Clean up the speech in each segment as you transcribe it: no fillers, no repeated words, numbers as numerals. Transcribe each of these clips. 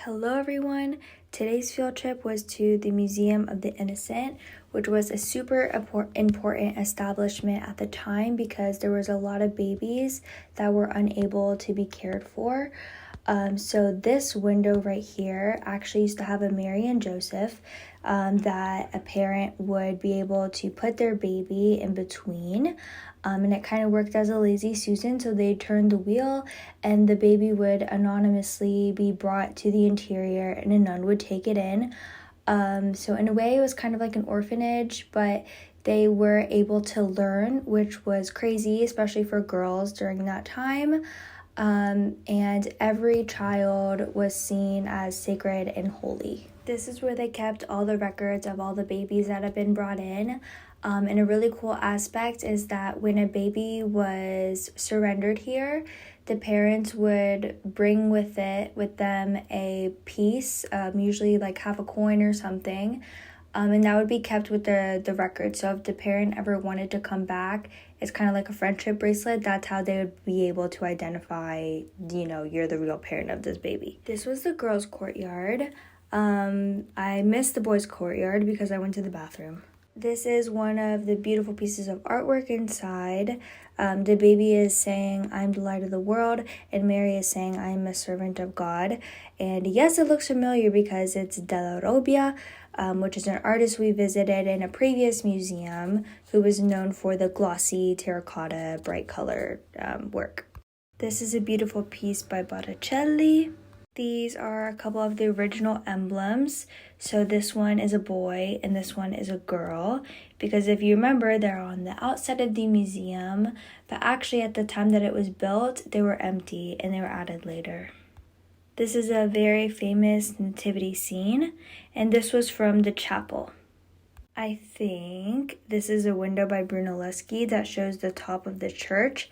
Hello everyone! Today's field trip was to the Museum of the Innocent, which was a super important establishment at the time because there was a lot of babies that were unable to be cared for. So this window right here actually used to have a Mary and Joseph that a parent would be able to put their baby in between. And it kind of worked as a lazy Susan, so they turned the wheel and the baby would anonymously be brought to the interior and a nun would take it in. So in a way it was kind of like an orphanage, but they were able to learn, which was crazy, especially for girls during that time. And every child was seen as sacred and holy. This is where they kept all the records of all the babies that have been brought in. And a really cool aspect is that when a baby was surrendered here, the parents would bring with them a piece, usually like half a coin or something, and that would be kept with the record. So if the parent ever wanted to come back, it's kind of like a friendship bracelet. That's how they would be able to identify, you're the real parent of this baby. This was the girls' courtyard. I missed the boys' courtyard because I went to the bathroom. This is one of the beautiful pieces of artwork inside. The baby is saying, "I'm the light of the world," and Mary is saying, "I am a servant of God." And yes, it looks familiar because it's Della Robbia, which is an artist we visited in a previous museum who was known for the glossy terracotta, bright color work. This is a beautiful piece by Botticelli. These are a couple of the original emblems. So this one is a boy and this one is a girl, because if you remember, they're on the outside of the museum, but actually at the time that it was built, they were empty and they were added later. This is a very famous nativity scene, and this was from the chapel. I think this is a window by Brunelleschi that shows the top of the church,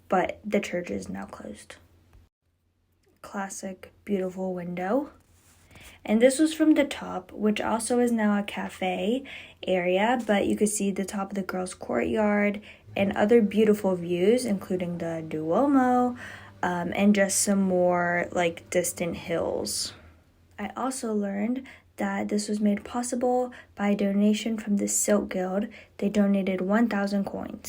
but the church is now closed. Classic, beautiful window. And this was from the top, which also is now a cafe area, but you could see the top of the girls' courtyard and other beautiful views, including the Duomo, and just some more like distant hills. I also learned that this was made possible by a donation from the Silk Guild. They donated 1,000 coins.